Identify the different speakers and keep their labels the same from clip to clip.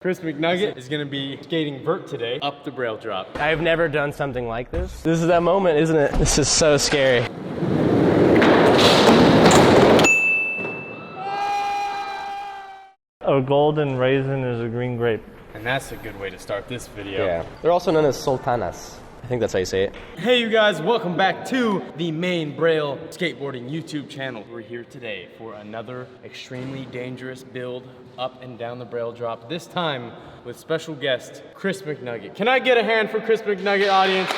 Speaker 1: Chris McNugget is gonna be skating vert today up the Braille drop.
Speaker 2: I've never done something like this. This is that moment, isn't it? This is so scary.
Speaker 3: A golden raisin is a green grape.
Speaker 1: And that's a good way to start this video.
Speaker 2: Yeah. They're also known as sultanas. I think that's how you say it.
Speaker 1: Hey you guys, welcome back to the main Braille skateboarding YouTube channel. We're here today for another extremely dangerous build up and down the Braille drop. This time with special guest, Chris McNugget. Can I get a hand for Chris McNugget, audience?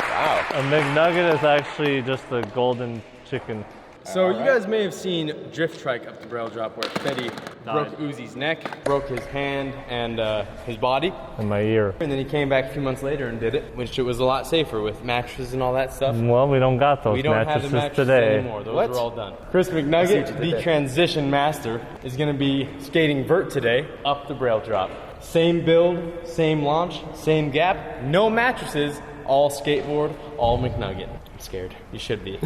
Speaker 2: Wow.
Speaker 3: A McNugget is actually just a golden chicken.
Speaker 1: So you guys may have seen drift trike up the Braille drop where Fetty broke Uzi's neck, broke his hand and his body.
Speaker 3: In my ear.
Speaker 1: And then he came back a few months later and did it, which it was a lot safer with mattresses and all that stuff.
Speaker 3: Well, we don't got those
Speaker 1: We don't have
Speaker 3: mattresses
Speaker 1: the mattresses
Speaker 3: today.
Speaker 1: anymore. Those are all done. Chris McNugget, the transition master, is going to be skating vert today up the Braille drop. Same build, same launch, same gap, no mattresses, all skateboard, all McNugget. I'm scared. You should be.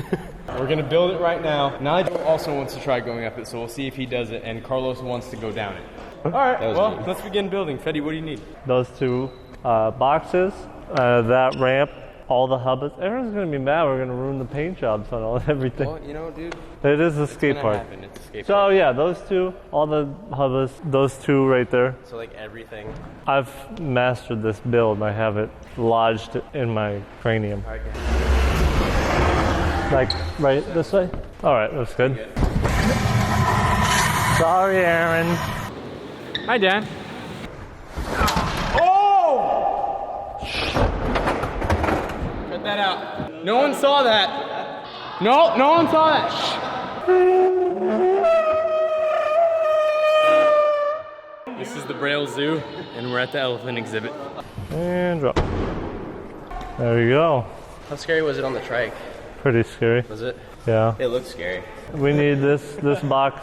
Speaker 1: We're going to build it right now. Nigel also wants to try going up it, so we'll see if he does it, and Carlos wants to go down it. All right, well, let's begin building. Fetty, what do you need?
Speaker 3: Those two boxes, that ramp, all the hubbas. Everyone's going to be mad. We're going to ruin the paint jobs on everything.
Speaker 1: Well, you know, dude.
Speaker 3: It is a skate park.
Speaker 1: Happen. It's a skate
Speaker 3: So
Speaker 1: park.
Speaker 3: yeah, those two, all the hubbas, those two right there.
Speaker 2: So like everything.
Speaker 3: I've mastered this build. I have it lodged in my cranium.
Speaker 2: Okay.
Speaker 3: Like right this way? All right, that's good. Sorry, Aaron.
Speaker 1: Hi, Dan. Oh! Cut that out. No one saw that. No one saw that. This is the Braille Zoo, and we're at the elephant exhibit.
Speaker 3: And drop. There you go.
Speaker 2: How scary was it on the trike?
Speaker 3: Pretty scary.
Speaker 2: Was it?
Speaker 3: Yeah.
Speaker 2: It looked scary.
Speaker 3: We need this box.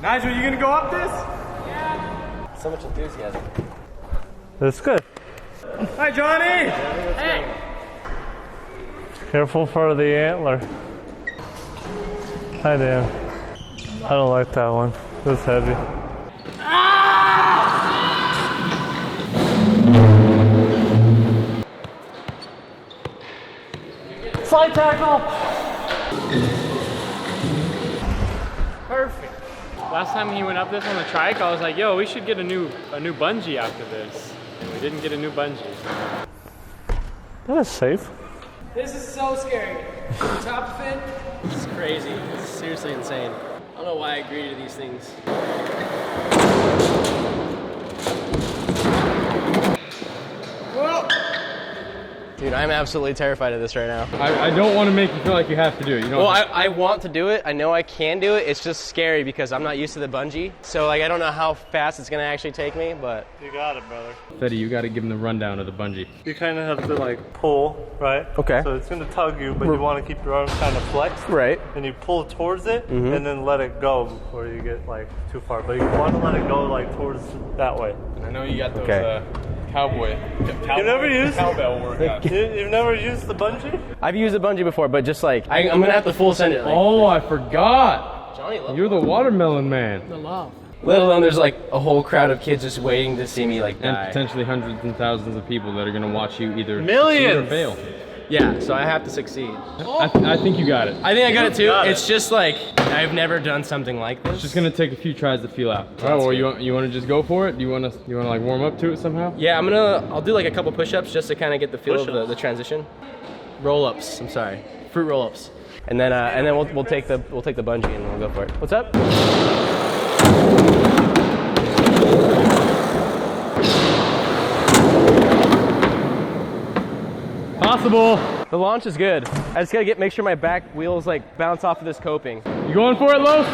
Speaker 1: Nigel, you gonna go up this?
Speaker 2: So much enthusiasm.
Speaker 3: That's good.
Speaker 1: Hi, Johnny.
Speaker 2: Hey!
Speaker 3: Careful for the antler. Hi, Dan. I don't like that one. It's heavy. Slide tackle!
Speaker 4: Perfect. Last time he went up this on the trike, I was like, yo, we should get a new bungee after this. And we didn't get a new bungee.
Speaker 3: That is safe.
Speaker 5: This is so scary. On top of it,
Speaker 2: It's crazy. It's seriously insane. I don't know why I agree to these things. Dude, I'm absolutely terrified of this right now.
Speaker 1: I don't want to make you feel like you have to do it. You know.
Speaker 2: Well, I want to do it. I know I can do it. It's just scary because I'm not used to the bungee. So like, I don't know how fast it's gonna actually take me, but.
Speaker 3: You got it, brother.
Speaker 1: Fetty, you got to give him the rundown of the bungee.
Speaker 3: You kind of have to like pull, right?
Speaker 2: Okay.
Speaker 3: So it's going to tug you, but you want to keep your arms kind of flexed.
Speaker 2: Right.
Speaker 3: And you pull towards it and then let it go before you get like too far. But you want to let it go like towards that way.
Speaker 1: I know you got those
Speaker 2: Okay.
Speaker 1: You
Speaker 3: never used
Speaker 1: cowbell workout.
Speaker 3: You've never used the bungee?
Speaker 2: I've used a bungee before, but just like, I'm gonna have to full send it. Like,
Speaker 1: Oh, I forgot.
Speaker 2: Johnny,
Speaker 1: You're the watermelon man.
Speaker 2: let alone there's like a whole crowd of kids just waiting to see me like
Speaker 1: And
Speaker 2: die.
Speaker 1: potentially hundreds and thousands of people that are going to watch you either
Speaker 3: Millions!
Speaker 1: succeed or fail.
Speaker 2: Yeah, so I have to succeed.
Speaker 1: I think you got it.
Speaker 2: I think I got it too.
Speaker 3: got
Speaker 2: It's just like, I've never done something like this.
Speaker 1: It's just going to take a few tries to feel out. All right, well, you want to just go for it? Do you want to like warm up to it somehow?
Speaker 2: Yeah, I'll do like a couple push-ups just to kind of get the feel of the transition. Roll-ups, I'm sorry. Fruit roll-ups. And then we'll take the bungee and we'll go for it. What's up?
Speaker 1: Possible.
Speaker 2: The launch is good. I just gotta make sure my back wheels like bounce off of this coping.
Speaker 1: You going for it, Loaf?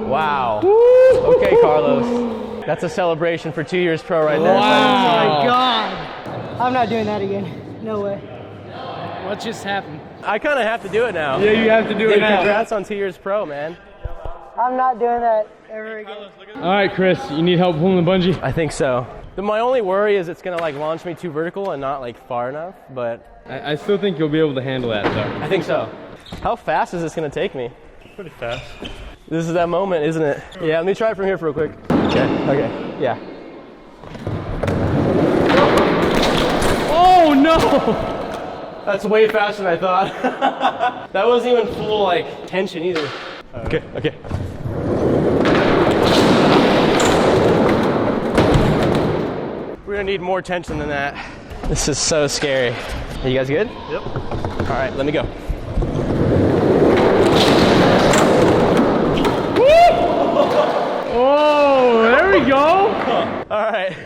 Speaker 2: Wow. Okay, Carlos. That's a celebration for 2 years pro right there.
Speaker 5: oh my God. I'm not doing that again. No way.
Speaker 4: What just happened?
Speaker 2: I kind of have to do it now.
Speaker 1: Yeah, you have to do it
Speaker 2: Dude,
Speaker 1: now.
Speaker 2: congrats on 2 years pro, man.
Speaker 5: I'm not doing that ever again.
Speaker 1: All right, Chris, you need help pulling the bungee?
Speaker 2: I think so. My only worry is it's gonna like launch me too vertical and not like far enough, but
Speaker 1: I still think you'll be able to handle that though.
Speaker 2: I think so. How fast is this gonna take me?
Speaker 3: Pretty fast.
Speaker 2: This is that moment, isn't it? Yeah, let me try it from here real quick. Okay, yeah. Oh no! That's way faster than I thought. That wasn't even full like tension either. Okay. We're gonna need more tension than that. This is so scary. Are you guys good?
Speaker 3: Yep.
Speaker 2: All right, let me go.
Speaker 1: Oh, there we go.
Speaker 2: All right.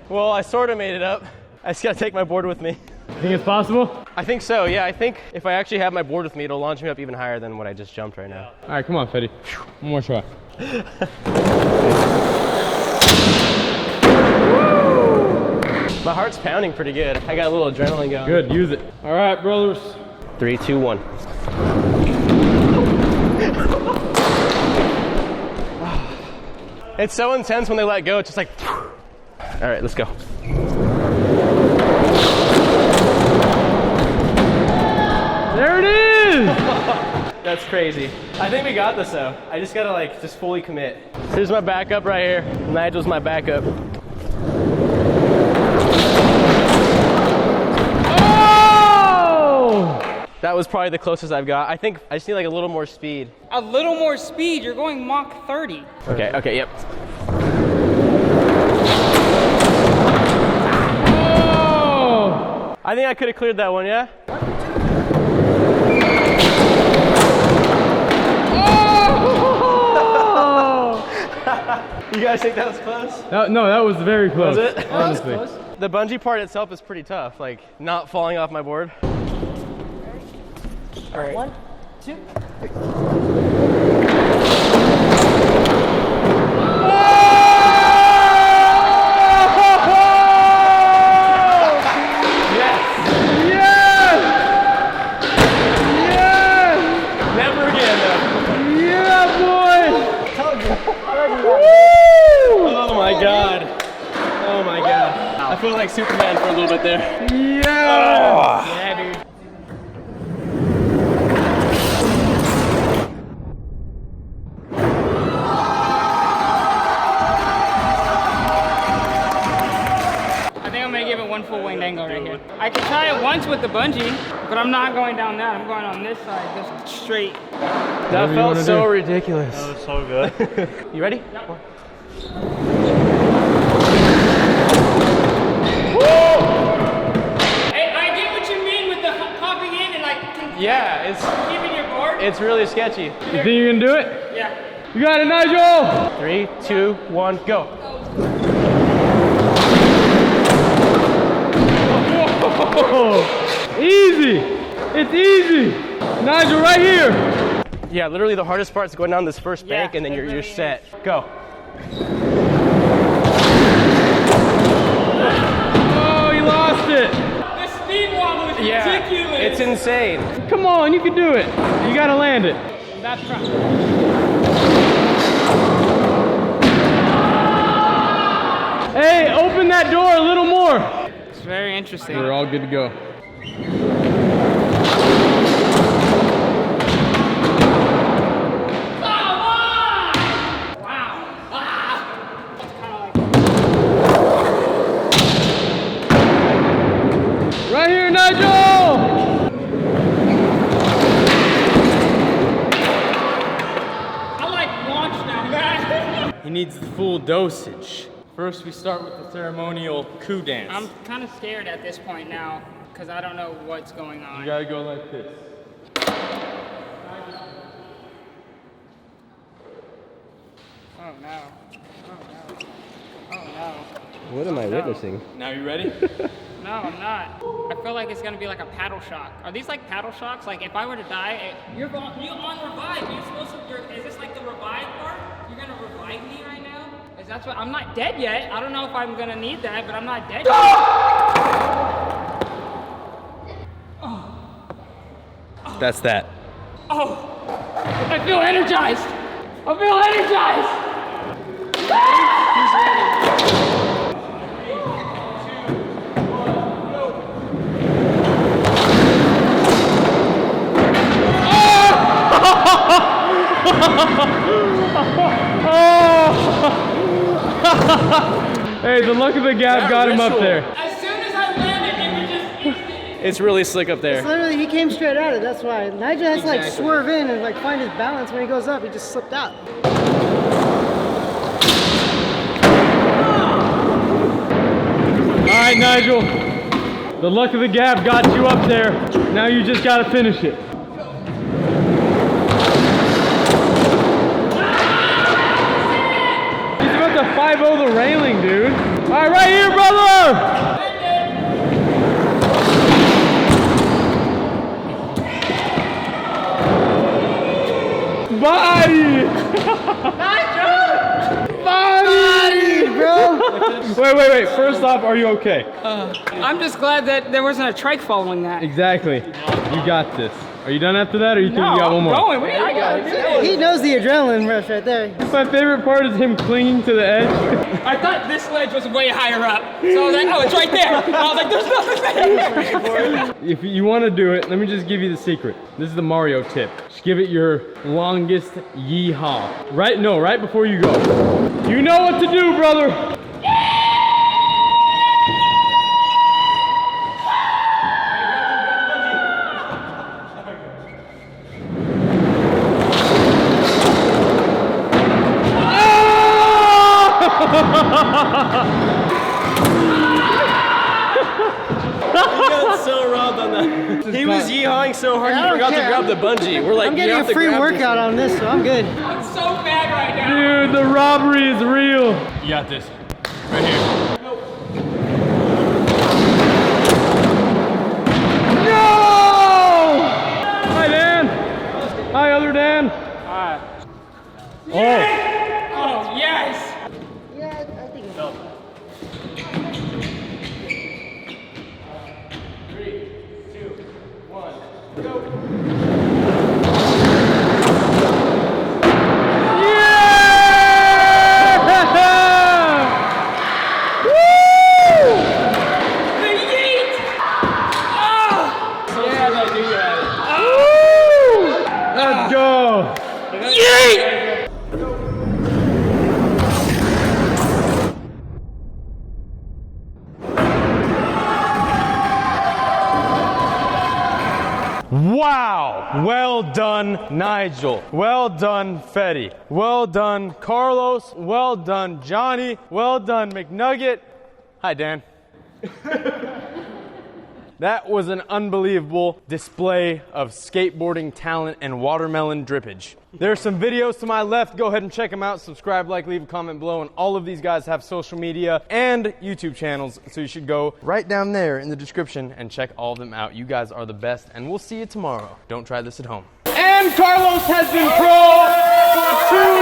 Speaker 2: Well, I sort of made it up. I just gotta take my board with me.
Speaker 1: Think it's possible?
Speaker 2: I think so, yeah. I think if I actually have my board with me, it'll launch me up even higher than what I just jumped right now.
Speaker 1: All right, come on, Fetty. One more try.
Speaker 2: My heart's pounding pretty good. I got a little adrenaline going.
Speaker 1: Good, use it. All right, brothers.
Speaker 2: 3, 2, 1. It's so intense when they let go. It's just like, all right, let's go.
Speaker 1: There it is.
Speaker 2: That's crazy. I think we got this though. I just gotta like just fully commit. Here's my backup right here. Nigel's my backup.
Speaker 1: Oh!
Speaker 2: That was probably the closest I've got. I think I just need like a little more speed.
Speaker 5: A little more speed, you're going Mach 30.
Speaker 2: Okay, yep.
Speaker 1: Oh!
Speaker 2: I think I could have cleared that one, yeah? You guys think that was close?
Speaker 1: No, that was very close.
Speaker 2: Was it?
Speaker 1: Honestly.
Speaker 2: The bungee part itself is pretty tough, like not falling off my board.
Speaker 5: All right. 1, 2.
Speaker 2: Never again, though.
Speaker 1: Yeah, boy!
Speaker 2: Oh my god. Oh my god. I feel like Superman for a little bit there.
Speaker 1: Yeah!
Speaker 5: Yeah, dude. I think I'm gonna give it one full winged angle right here. I can try it once with the bungee, but I'm not going down that. I'm going on this side, just straight.
Speaker 2: That
Speaker 1: you
Speaker 2: felt
Speaker 1: wanna
Speaker 2: so
Speaker 1: do.
Speaker 2: ridiculous.
Speaker 3: That was so good.
Speaker 2: You ready?
Speaker 5: Yep. Hey, I get what you mean with the popping in and like
Speaker 2: Yeah,
Speaker 5: keeping your board.
Speaker 2: it's really sketchy.
Speaker 1: You think you can do it?
Speaker 5: Yeah.
Speaker 1: You got it, Nigel!
Speaker 2: 3, 2, 1, go.
Speaker 1: Oh, easy! It's easy! Nigel, right here!
Speaker 2: Yeah, literally the hardest part is going down this first
Speaker 5: Yeah,
Speaker 2: bank and then
Speaker 5: it
Speaker 2: you're
Speaker 5: really
Speaker 2: set. Go.
Speaker 1: Oh, he lost it!
Speaker 5: The speed wobble is
Speaker 2: Yeah,
Speaker 5: ridiculous.
Speaker 2: it's insane.
Speaker 1: Come on, you can do it. You gotta land it.
Speaker 5: That's right.
Speaker 1: Hey, open that door a little more.
Speaker 5: It's very interesting.
Speaker 1: We're all good to go. Right here, Nigel!
Speaker 5: I like launch now, guys.
Speaker 1: He needs the full dosage. First, we start with the ceremonial coup dance.
Speaker 5: I'm kind of scared at this point now because I don't know what's going on.
Speaker 1: You gotta go like this.
Speaker 5: Oh no. Oh no. Oh no.
Speaker 2: What am I witnessing?
Speaker 1: Now you ready?
Speaker 5: No, I'm not. I feel like it's gonna be like a paddle shock. Are these like paddle shocks? Like if I were to die, you're on revive. You're supposed to. Is this like the revive part? You're gonna revive me right now? Is that what? I'm not dead yet. I don't know if I'm gonna need that, but I'm not dead yet.
Speaker 2: That's that.
Speaker 5: Oh, I feel energized. I feel energized.
Speaker 1: the luck of the gap got him up there.
Speaker 5: As soon as I landed, it was just instant.
Speaker 2: It's really slick up there.
Speaker 6: It's literally, he came straight at it. That's why Nigel has to like swerve in and like find his balance when he goes up. He just slipped out.
Speaker 1: All right, Nigel. The luck of the gap got you up there. Now you just gotta finish it. He's about to 5-0 the railing, dude. All right, right here, brother. Body! Body, bro! Wait. First off, are you okay?
Speaker 5: I'm just glad that there wasn't a trike following that.
Speaker 1: Exactly. You got this. Are you done after that, or you think you got one more?
Speaker 5: Going. I got it.
Speaker 6: He knows the adrenaline rush right there.
Speaker 1: My favorite part is him clinging to the edge.
Speaker 5: I thought this ledge was way higher up. So I was like, oh, it's right there. I was like, there's nothing there.
Speaker 1: If you want to do it, let me just give you the secret. This is the Mario tip. Just give it your longest yeehaw. Right before you go. You know what to do, brother.
Speaker 2: So robbed on that. He was yeehawing so hard he forgot to grab the bungee. We're like,
Speaker 6: I'm getting a free workout on this, so I'm good.
Speaker 5: I'm so mad right now.
Speaker 1: Dude, the robbery is real. You got this. Right here. No! Hi, Dan. Hi, other Dan.
Speaker 4: Hi.
Speaker 1: Oh.
Speaker 5: Oh, yes.
Speaker 6: Yeah, I think it's
Speaker 1: Let's go! Wow! Well done, Nigel. Well done, Fetty. Well done, Carlos. Well done, Johnny. Well done, McNugget. Hi, Dan. That was an unbelievable display of skateboarding talent and watermelon drippage. There's some videos to my left. Go ahead and check them out. Subscribe, like, leave a comment below. And all of these guys have social media and YouTube channels. So you should go right down there in the description and check all of them out. You guys are the best. And we'll see you tomorrow. Don't try this at home. And Carlos has been pro for 2